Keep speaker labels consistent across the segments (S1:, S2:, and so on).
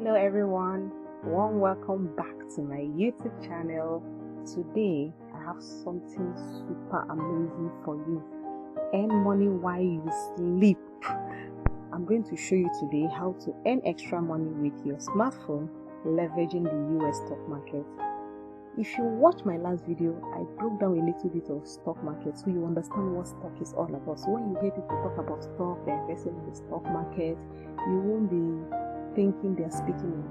S1: Hello everyone, warm welcome back to my YouTube channel. Today I have something super amazing for you. Earn money while you sleep. I'm going to show you today how to earn extra money with your smartphone leveraging the US stock market. If you watch my last video, I broke down a little bit of stock market so you understand what stock is all about. So when you hear people talk about stock, they're investing in the stock market, you won't be thinking they're speaking in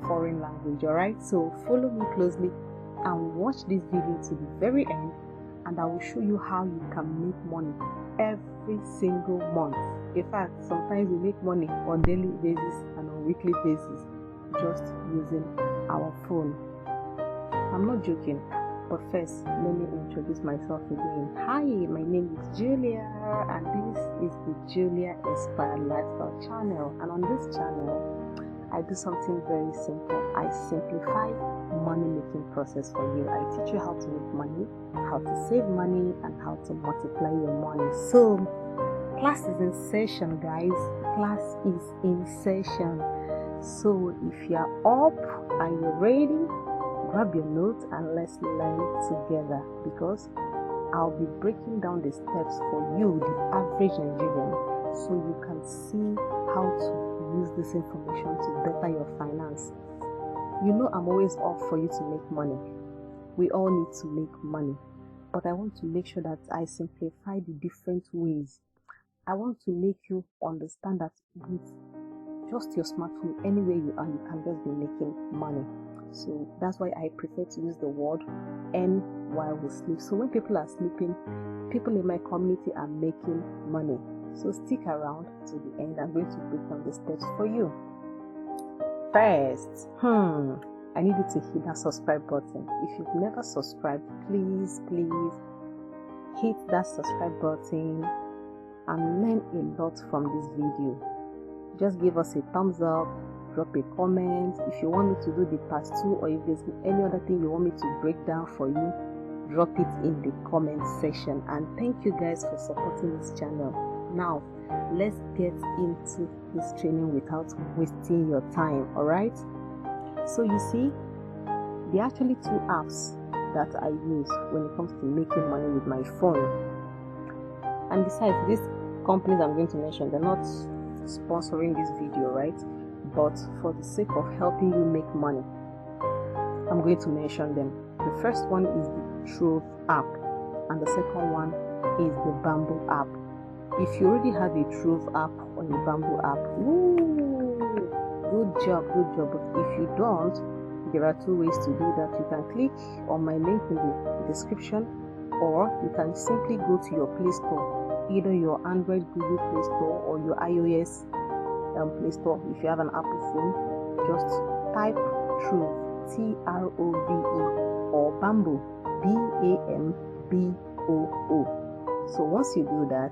S1: foreign language. Alright, so follow me closely and watch this video to the very end, and I will show you how you can make money every single month. In fact, sometimes we make money on daily basis and on weekly basis just using our phone. I'm not joking, but first let me introduce myself again. Hi, my name is Julia and this is the Julia Inspired Lifestyle channel, and on this channel I do something very simple. I simplify money making process for you. I teach you how to make money, how to save money, and how to multiply your money. So class is in session, guys. Class is in session. So if you're up and you're ready, grab your notes and let's learn together, because I'll be breaking down the steps for you, the average Nigerian, so you can see how to use this information to better your finance. You know I'm always up for you to make money. We all need to make money, but I want to make sure that I simplify the different ways. I want to make you understand that with just your smartphone, anywhere you are, you can just be making money. So that's why I prefer to use the word earn while we sleep. So when people are sleeping, people in my community are making money. So stick around to the end. I'm going to break down the steps for you. First, I need you to hit that subscribe button. If you've never subscribed, please hit that subscribe button and learn a lot from this video. Just give us a thumbs up, drop a comment. If you want me to do the part 2, or if there's any other thing you want me to break down for you, drop it in the comment section. And thank you guys for supporting this channel. Now let's get into this training without wasting your time. Alright, so you see, there are actually 2 apps that I use when it comes to making money with my phone. And besides, these companies I'm going to mention, they're not sponsoring this video, right? But for the sake of helping you make money, I'm going to mention them. The first one is the Trove app, and the second one is the Bamboo app. If you already have a Trove app or a Bamboo app, good job. But if you don't, there are 2 ways to do that. You can click on my link in the description, or you can simply go to your Play Store, either your Android Google Play Store or your iOS Play Store. If you have an Apple phone, just type Trove, Trove, or Bamboo, Bamboo. So once you do that,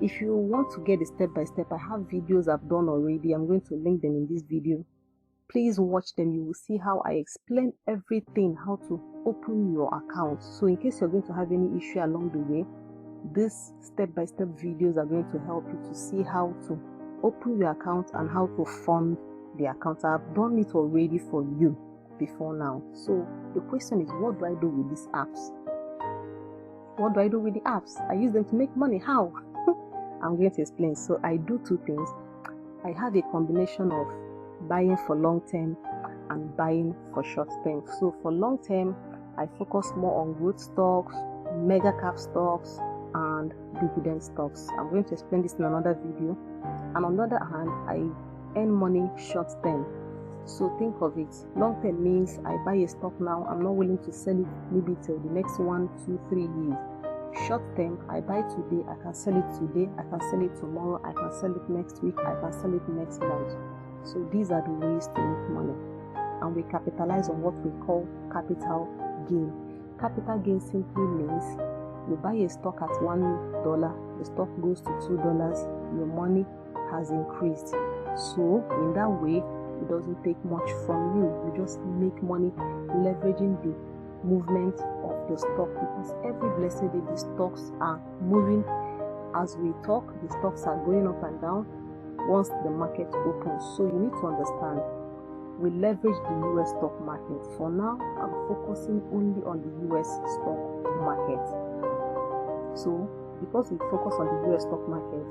S1: if you want to get the step-by-step, I have videos I've done already. I'm going to link them in this video. Please watch them. You will see how I explain everything, how to open your account. So in case you're going to have any issue along the way, these step-by-step videos are going to help you to see how to open your account and how to fund the account. I've done it already for you before now. So the question is, what do I do with these apps? What do I do with the apps? I use them to make money. How? I'm going to explain. So I do 2 things. I have a combination of buying for long term and buying for short term. So for long term, I focus more on growth stocks, mega cap stocks, and dividend stocks. I'm going to explain this in another video. And on the other hand, I earn money short term. So think of it, long term means I buy a stock now, I'm not willing to sell it maybe till the next 1, 2, 3 years. Short term, I buy today, I can sell it today, I can sell it tomorrow, I can sell it next week, I can sell it next month. So these are the ways to make money. And we capitalize on what we call capital gain. Capital gain simply means you buy a stock at $1, the stock goes to $2, your money has increased. So in that way, it doesn't take much from you. You just make money leveraging the movement of the stock, because every blessed day the stocks are moving. As we talk, the stocks are going up and down once the market opens. So you need to understand, we leverage the US stock market. For now, I'm focusing only on the US stock market. So, because we focus on the US stock market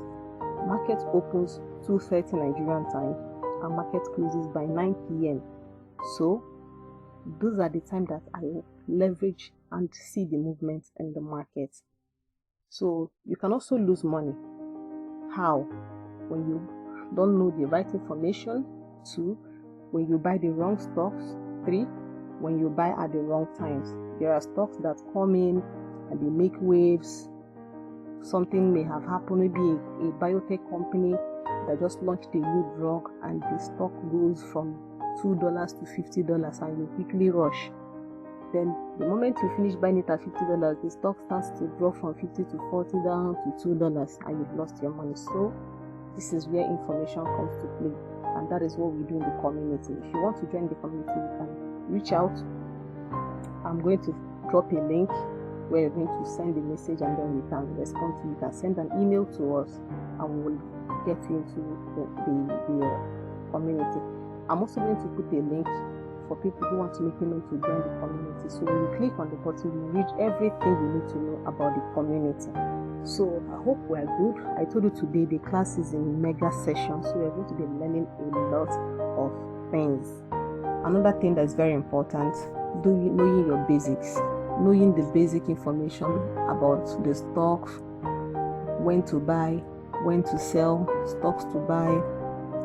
S1: opens 2:30 Nigerian time and market closes by 9 p.m. So, those are the time that I will leverage and see the movement in the market. So, you can also lose money. How? When you don't know the right information. 2, when you buy the wrong stocks. 3, when you buy at the wrong times. There are stocks that come in and they make waves. Something may have happened, maybe a biotech company that just launched a new drug and the stock goes from $2 to $50 and you quickly rush. Then the moment you finish buying it at $50, the stock starts to drop from $50 to $40 down to $2 and you've lost your money. So this is where information comes to play, and that is what we do in the community. If you want to join the community, you can reach out. I'm going to drop a link where you're going to send a message and then we can respond to you. You can send an email to us and we will get you into the community. I'm also going to put a link for people who want to make payment to join the community. So when you click on the button, you read everything you need to know about the community. So I hope we're good. I told you today the class is in mega session, so we're going to be learning a lot of things. Another thing that's very important, knowing your basics. Knowing the basic information about the stock, when to buy, when to sell, stocks to buy,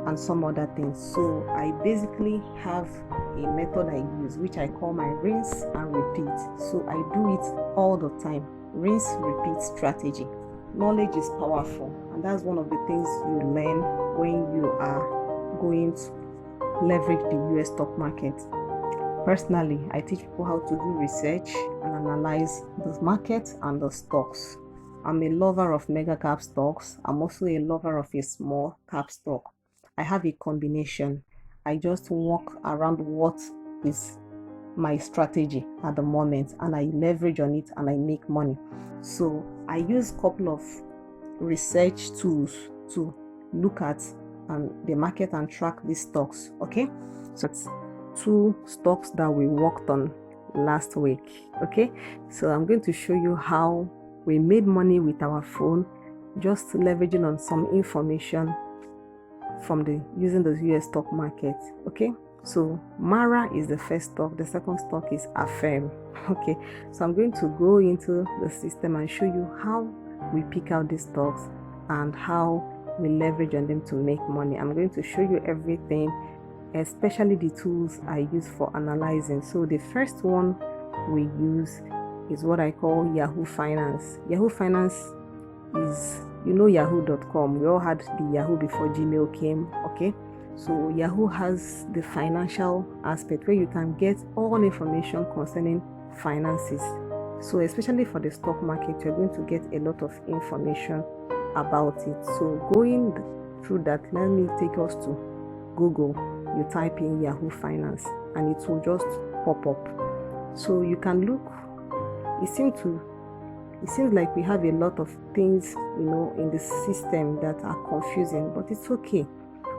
S1: and some other things. So I basically have a method I use which I call my rinse and repeat. So I do it all the time. Rinse, repeat strategy. Knowledge is powerful, and that's one of the things you learn when you are going to leverage the US stock market. Personally, I teach people how to do research and analyze the market and the stocks. I'm a lover of mega cap stocks. I'm also a lover of a small cap stock. I have a combination. I just walk around what is my strategy at the moment and I leverage on it and I make money. So I use a couple of research tools to look at the market and track these stocks. Okay, so it's 2 stocks that we worked on last week. Okay, so I'm going to show you how we made money with our phone, just leveraging on some information from using the US stock market. Okay, so Mara is the first stock, the second stock is Affirm. Okay, so I'm going to go into the system and show you how we pick out these stocks and how we leverage on them to make money. I'm going to show you everything, especially the tools I use for analyzing. So the first one we use is what I call Yahoo Finance. Yahoo Finance is, yahoo.com. We all had the Yahoo before Gmail came. Okay, so Yahoo has the financial aspect where you can get all information concerning finances. So especially for the stock market, you're going to get a lot of information about it. So going through that, let me take us to Google. You type in Yahoo Finance and it will just pop up. So you can look. It seems like we have a lot of things, in the system that are confusing, but it's okay.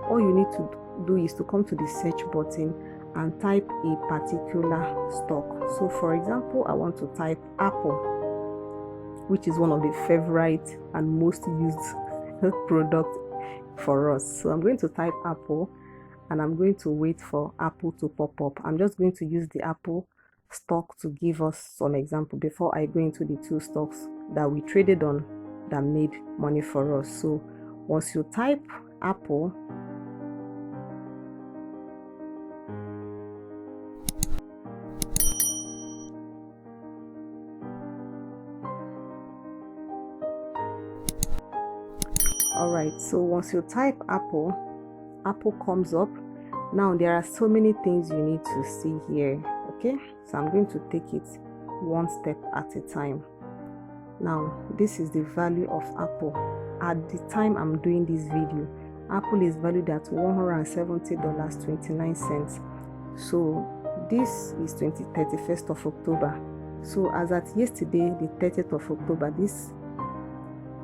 S1: All you need to do is to come to the search button and type a particular stock. So for example, I want to type Apple, which is one of the favorite and most used product for us. So I'm going to type Apple and I'm going to wait for Apple to pop up. I'm just going to use the Apple stock to give us some example before I go into the 2 stocks that we traded on that made money for us. So once you type Apple, alright, so once you type Apple comes up. Now there are so many things you need to see here. Okay, so I'm going to take it one step at a time. Now this is the value of Apple at the time I'm doing this video. Apple is valued at $170.29. so this is 31st of October. So as at yesterday, the 30th of October, this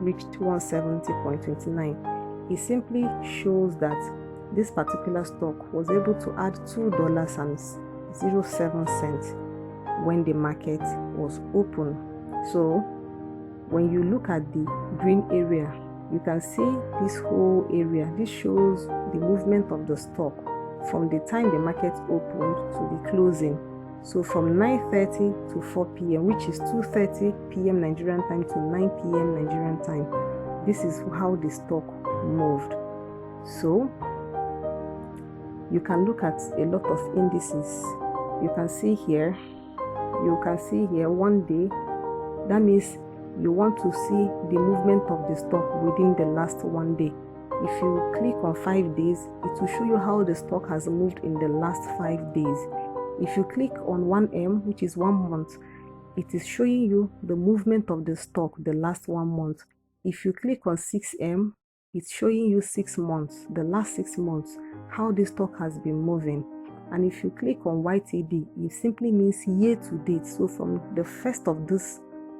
S1: reached 170.29. It simply shows that this particular stock was able to add $2.07 when the market was open. So when you look at the green area, you can see this whole area. This shows the movement of the stock from the time the market opened to the closing. So from 9:30 to 4 p.m., which is 2:30 p.m. Nigerian time to 9 p.m. Nigerian time. This is how the stock moved. So you can look at a lot of indices. You can see here 1 day. That means you want to see the movement of the stock within the last 1 day. If you click on 5 days, it will show you how the stock has moved in the last 5 days. If you click on 1M, which is 1 month, it is showing you the movement of the stock the last 1 month. If you click on 6M, it's showing you 6 months, the last 6 months, how the stock has been moving. And if you click on YTD, it simply means year to date. So from the 1st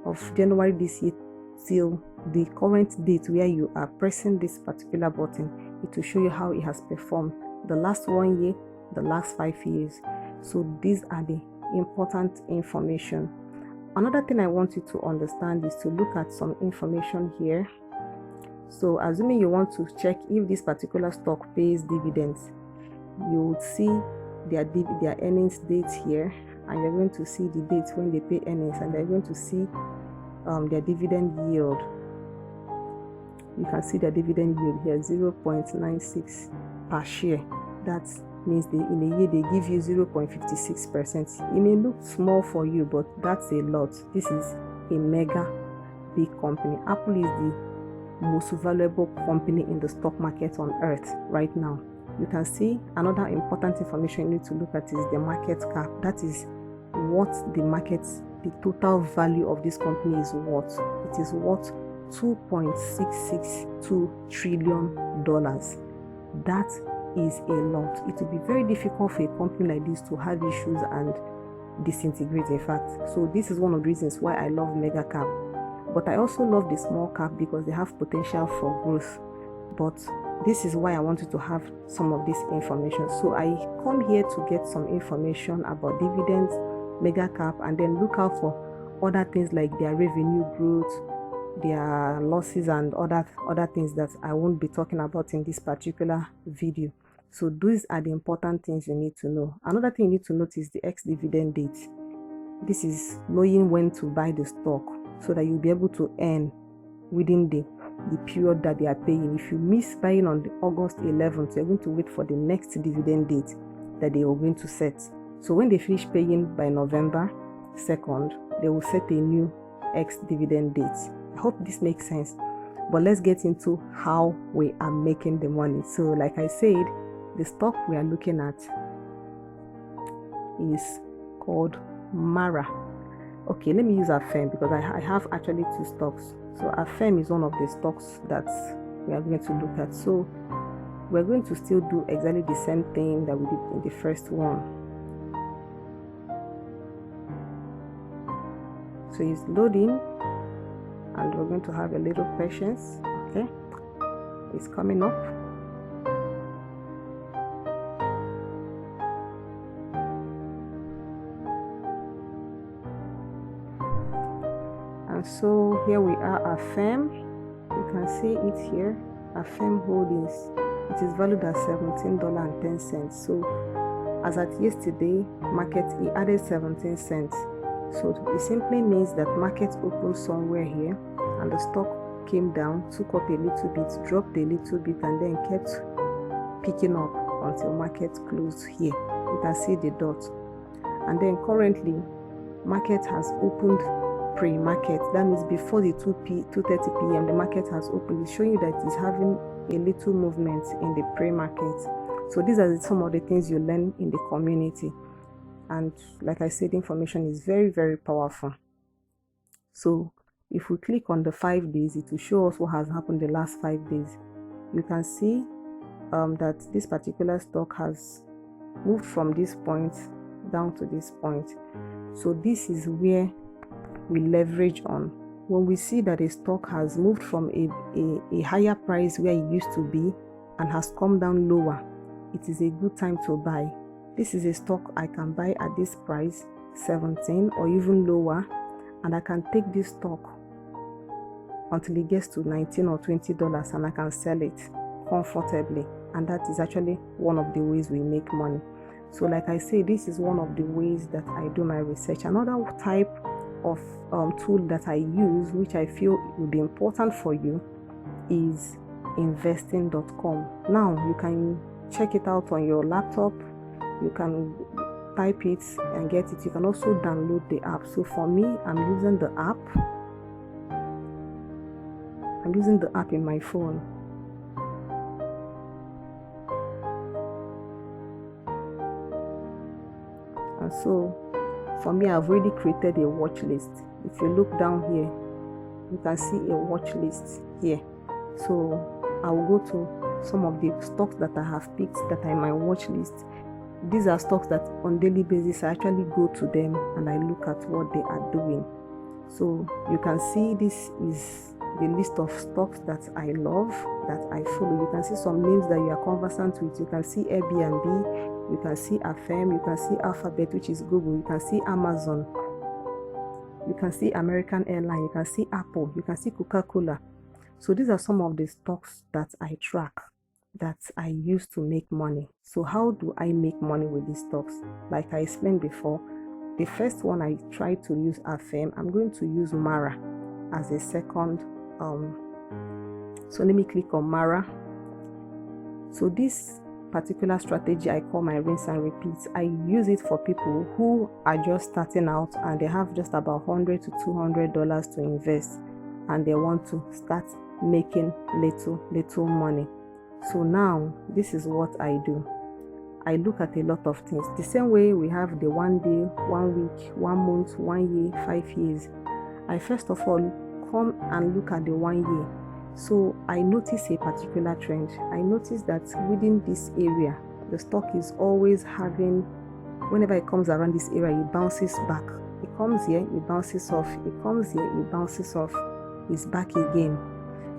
S1: of January this year till the current date where you are pressing this particular button, it will show you how it has performed the last 1 year, the last 5 years. So these are the important information. Another thing I want you to understand is to look at some information here. So assuming you want to check if this particular stock pays dividends, you would see their earnings dates here, and you're going to see the dates when they pay earnings, and they're going to see their dividend yield. You can see the dividend yield here, 0.96 per share. That means in a year they give you 0.56%. It may look small for you, but that's a lot. This is a mega big company. Apple is the most valuable company in the stock market on earth right now. You can see another important information you need to look at is the market cap. That is what the total value of this company is worth. It is worth $2.662 trillion. That is a lot. It will be very difficult for a company like this to have issues and disintegrate, in fact. So this is one of the reasons why I love mega cap. But I also love the small cap because they have potential for growth. But this is why I wanted to have some of this information. So I come here to get some information about dividends, mega cap, and then look out for other things like their revenue growth, their losses, and other things that I won't be talking about in this particular video. So these are the important things you need to know. Another thing you need to note is the ex-dividend date. This is knowing when to buy the stock so that you'll be able to earn within the period that they are paying. If you miss buying on the August 11th, you're going to wait for the next dividend date that they are going to set. So when they finish paying by November 2nd, they will set a new ex-dividend date. I hope this makes sense. But let's get into how we are making the money. So like I said, the stock we are looking at is called Mara. Okay, let me use Affirm because I have actually 2 stocks. So Affirm is one of the stocks that we are going to look at. So we're going to still do exactly the same thing that we did in the first one. So it's loading, and we're going to have a little patience. Okay, it's coming up. And so here we are, Affirm. You can see it here, Affirm Holdings. It is valued at $17.10. So as at yesterday market, it added 17 cents. So it simply means that market opened somewhere here, and the stock came down, took up a little bit, dropped a little bit, and then kept picking up until market closed here. You can see the dot. And then currently market has opened pre-market. That means before the 2:30 p.m. the market has opened. It's showing you that it's having a little movement in the pre-market. So these are some of the things you learn in the community. And like I said, information is very, very powerful. So if we click on the 5 days, it will show us what has happened the last 5 days. You can see that this particular stock has moved from this point down to this point. So this is where we leverage on. When we see that a stock has moved from a higher price where it used to be and has come down lower, it is a good time to buy. This is a stock I can buy at this price, 17 or even lower, and I can take this stock until it gets to $19 or $20 and I can sell it comfortably. And that is actually one of the ways we make money. So like I say, this is one of the ways that I do my research. Another type of tool that I use, which I feel will be important for you, is investing.com. Now you can check it out on your laptop. You can type it and get it. You can also download the app. So for me, I'm using the app. I'm using the app in my phone. And so for me, I've already created a watch list. If you look down here, you can see a watch list here. So I will go to some of the stocks that I have picked that are in my watch list. These are stocks that on daily basis I actually go to them and I look at what they are doing. So you can see this is the list of stocks that I love, that I follow. You can see some names that you are conversant with. You can see Airbnb, you can see Affirm, you can see Alphabet, which is Google, you can see Amazon, you can see American Airlines, you can see Apple, you can see Coca-Cola. So these are some of the stocks that I track, that I use to make money. So how do I make money with these stocks? Like I explained before, the first one I tried to use Affirm. I'm going to use Mara as a second. So let me click on Mara. So this particular strategy I call my rinse and repeat. I use it for people who are just starting out and they have just about $100 to $200 to invest and they want to start making little money. So now this is what I do. I look at a lot of things. The same way we have the 1 day, 1 week, 1 month, 1 year, 5 years. I first of all come and look at the 1 year. So I notice a particular trend. I notice that within this area, the stock is always having, whenever it comes around this area, it bounces back. It comes here, it bounces off. It comes here, it bounces off. It's back again.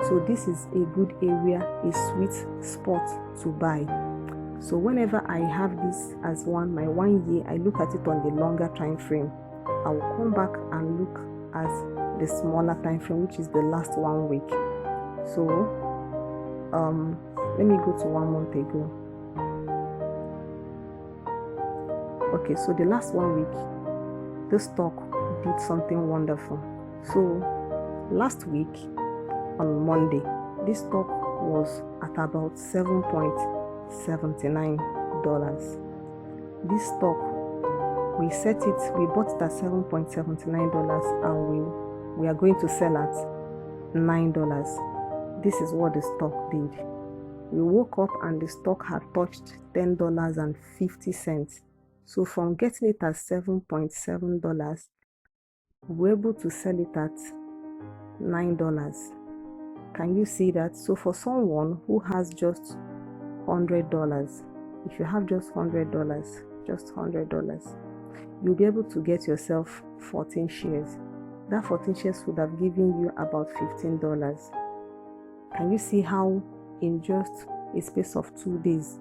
S1: So this is a good area, a sweet spot to buy. So whenever I have this as my 1 year, I look at it on the longer time frame. I will come back and look at the smaller time frame, which is the last 1 week. So let me go to 1 month ago. Okay, so the last 1 week, the stock did something wonderful. So last week on Monday, this stock was at about $7.79. This stock, we bought it at $7.79 and we are going to sell at $9. This is what the stock did. We woke up and the stock had touched $10.50. So from getting it at $7.7, we were able to sell it at $9. Can you see that? So for someone who has just $100, if you have just $100, you'll be able to get yourself 14 shares. That 14 shares would have given you about $15. Can you see how in just a space of 2 days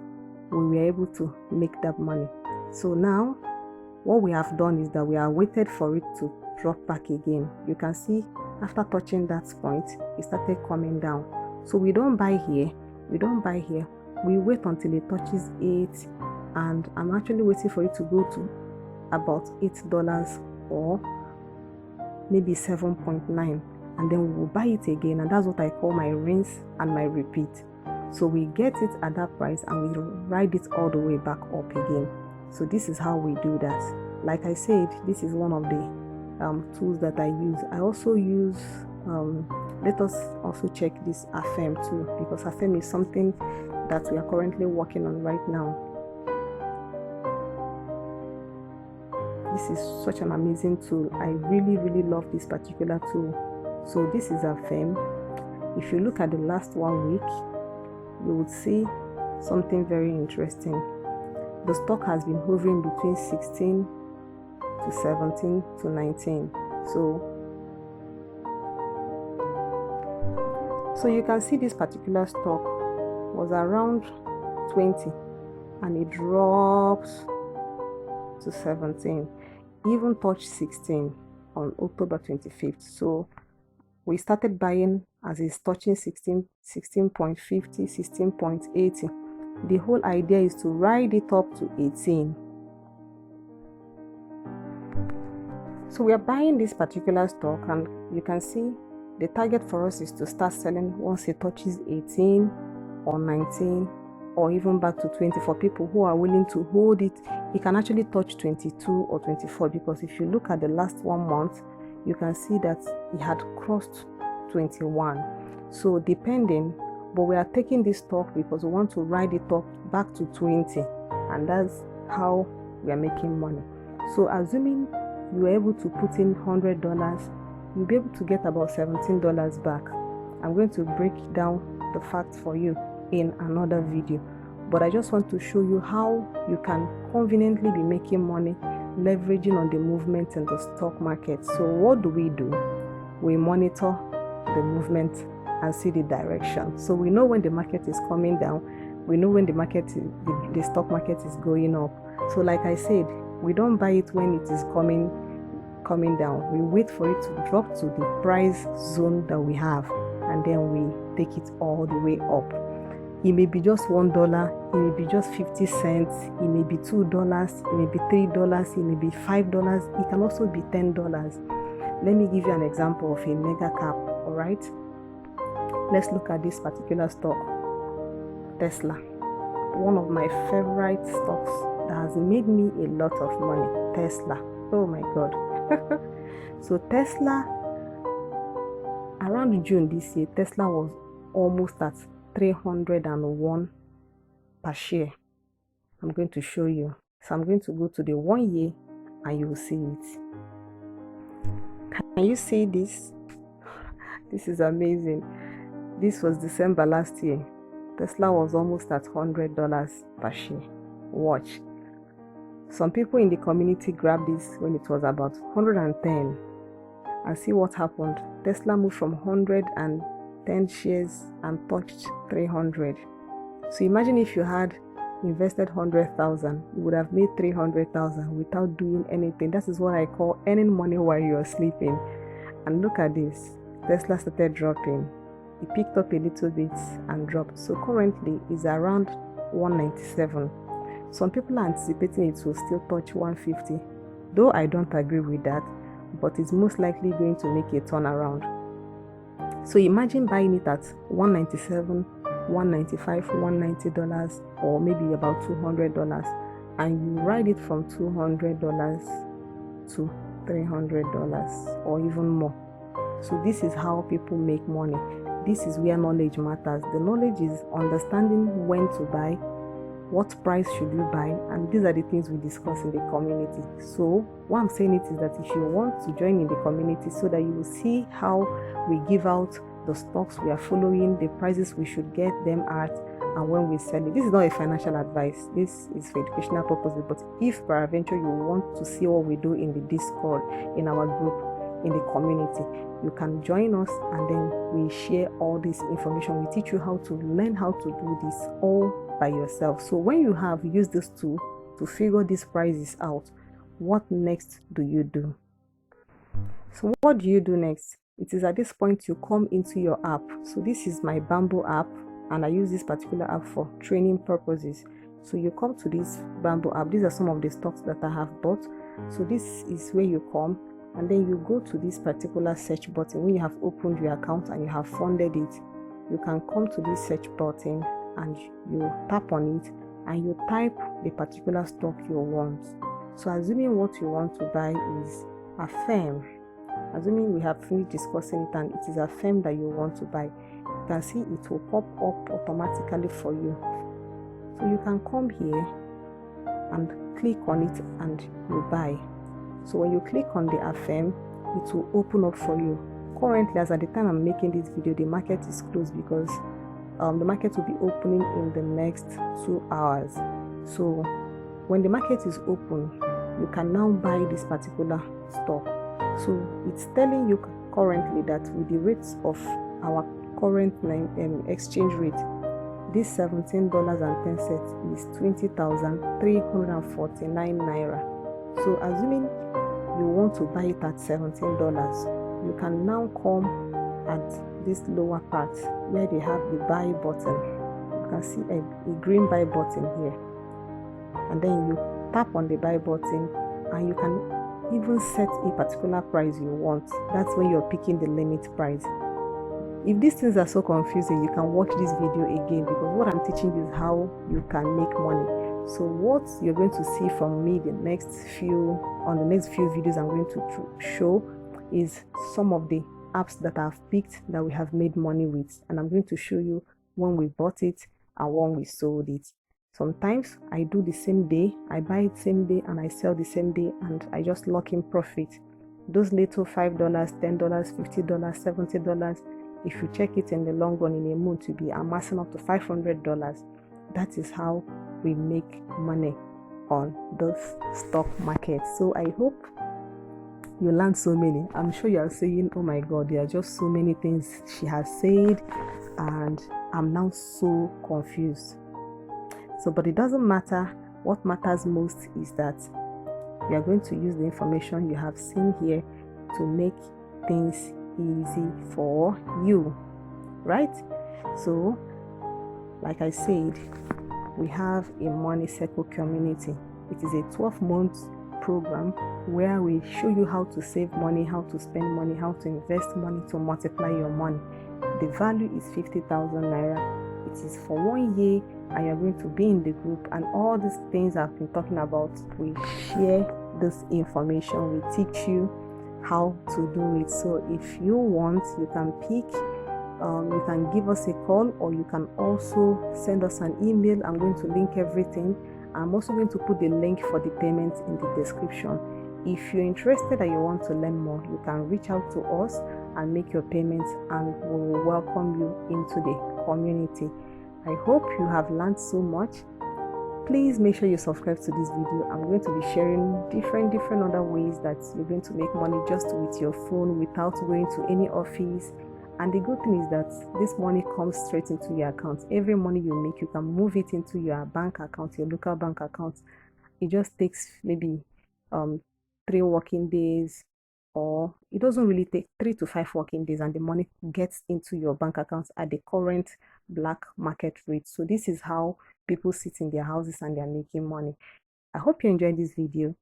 S1: we were able to make that money? So now what we have done is that we are waited for it to drop back again. You can see after touching that point, it started coming down. So we don't buy here. We wait until it touches 8, and I'm actually waiting for it to go to about $8 or maybe 7.9, and then we will buy it again, and that's what I call my rinse and my repeat. So we get it at that price and we ride it all the way back up again. So this is how we do that. Like I said, this is one of the tools that I use. I also use let us also check this Affirm too, because Affirm is something that we are currently working on right now. This is such an amazing tool. I really love this particular tool. So this is Affirm. If you look at the last 1 week, you would see something very interesting. The stock has been hovering between 16 to 17 to 19. So you can see this particular stock was around 20 and it dropped to 17. Even touched 16 on October 25th. So we started buying as it's touching 16.50, 16.80. The whole idea is to ride it up to 18. So we are buying this particular stock, and you can see the target for us is to start selling once it touches 18 or 19 or even back to 20. For people who are willing to hold it, it can actually touch 22 or 24, because if you look at the last 1 month, you can see that it had crossed 21. So depending, but we are taking this stock because we want to ride it up back to 20, and that's how we are making money. So assuming you are able to put in $100, you'll be able to get about $17 back. I'm going to break down the facts for you in another video, but I just want to show you how you can conveniently be making money leveraging on the movement in the stock market. So what do? We monitor the movement and see the direction. So we know when the market is coming down, we know when the stock market is going up. So like I said, we don't buy it when it is coming down. We wait for it to drop to the price zone that we have, and then we take it all the way up. It may be just $1, it may be just 50 cents, it may be $2, it may be $3, it may be $5, it can also be $10. Let me give you an example of a mega cap. All right, let's look at this particular stock, Tesla, one of my favorite stocks that has made me a lot of money. Tesla, oh my god. So Tesla, around June this year, Tesla was almost at 301 per share. I'm going to show you. So I'm going to go to the 1 year and you will see it. Can you see this? This is amazing. This was December last year. Tesla was almost at $100 per share. Watch. Some people in the community grabbed this when it was about 110, and see what happened. Tesla moved from 110 shares and touched 300. So imagine if you had invested 100,000, you would have made 300,000 without doing anything. That is what I call earning money while you are sleeping. And look at this. Tesla started dropping. It picked up a little bit and dropped. So currently it's around 197. Some people are anticipating it will still touch 150, though I don't agree with that, but it's most likely going to make a turnaround. So imagine buying it at 197, 195, $190, or maybe about $200, and you ride it from $200 to $300 or even more. So this is how people make money. This is where knowledge matters. The knowledge is understanding when to buy, what price should you buy, and these are the things we discuss in the community. So what I'm saying is that if you want to join in the community so that you will see how we give out the stocks we are following, the prices we should get them at, and when we sell it. This is not a financial advice, this is for educational purposes, but if peradventure you want to see what we do in the Discord, in our group, in the community, you can join us, and then we share all this information. We teach you how to learn how to do this all by yourself. So when you have used this tool to figure these prices out, what next do you do? So what do you do next? It is at this point you come into your app. So this is my Bamboo app, and I use this particular app for training purposes. So you come to this Bamboo app. These are some of the stocks that I have bought. So this is where you come, and then you go to this particular search button. When you have opened your account and you have funded it, you can come to this search button and you tap on it and you type the particular stock you want. So assuming what you want to buy is a firm, assuming we have finished discussing it and it is a firm that you want to buy, you can see it will pop up automatically for you. So you can come here and click on it and you buy. So when you click on the affirm, it will open up for you. Currently, as at the time I'm making this video, the market is closed because the market will be opening in the next 2 hours. So when the market is open, you can now buy this particular stock. So it's telling you currently that with the rates of our current exchange rate, this $17.10 is 20,349 naira. So assuming you want to buy it at $17, you can now come at this lower part where they have the buy button. You can see a green buy button here, and then you tap on the buy button, and you can even set a particular price you want. That's when you're picking the limit price. If these things are so confusing, you can watch this video again, because what I'm teaching you is how you can make money. So what you're going to see from me on the next few videos I'm going to show is some of the apps that I've picked that we have made money with, and I'm going to show you when we bought it and when we sold it. Sometimes I do the same day, I buy it same day and I sell the same day, and I just lock in profit. Those little $5, $10, $50, $70, if you check it in the long run, in a month, to be amassing up to $500. That is how we make money on the stock market. So I hope you learned so many. I'm sure you are saying, oh my god, there are just so many things she has said and I'm now so confused. So but it doesn't matter. What matters most is that you are going to use the information you have seen here to make things easy for you, right? So like I said, we have a money circle community. It is a 12-month program where we show you how to save money, how to spend money, how to invest money to multiply your money. The value is 50,000 naira. It is for 1 year, and you're going to be in the group, and all these things I've been talking about, we share this information, we teach you how to do it. So if you want, you can pick, you can give us a call, or you can also send us an email. I'm going to link everything. I'm also going to put the link for the payment in the description. If you're interested and you want to learn more, you can reach out to us and make your payments, and we will welcome you into the community. I hope you have learned so much. Please make sure you subscribe to this video. I'm going to be sharing different other ways that you're going to make money just with your phone without going to any office. And the good thing is that this money comes straight into your account. Every money you make, you can move it into your bank account, your local bank account. It just takes maybe 3 working days, or it doesn't really take 3 to 5 working days, and the money gets into your bank account at the current black market rate. So this is how people sit in their houses and they're making money. I hope you enjoyed this video.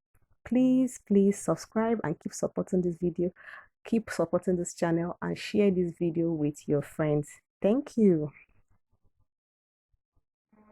S1: Please subscribe and keep supporting this video. Keep supporting this channel and share this video with your friends. Thank you.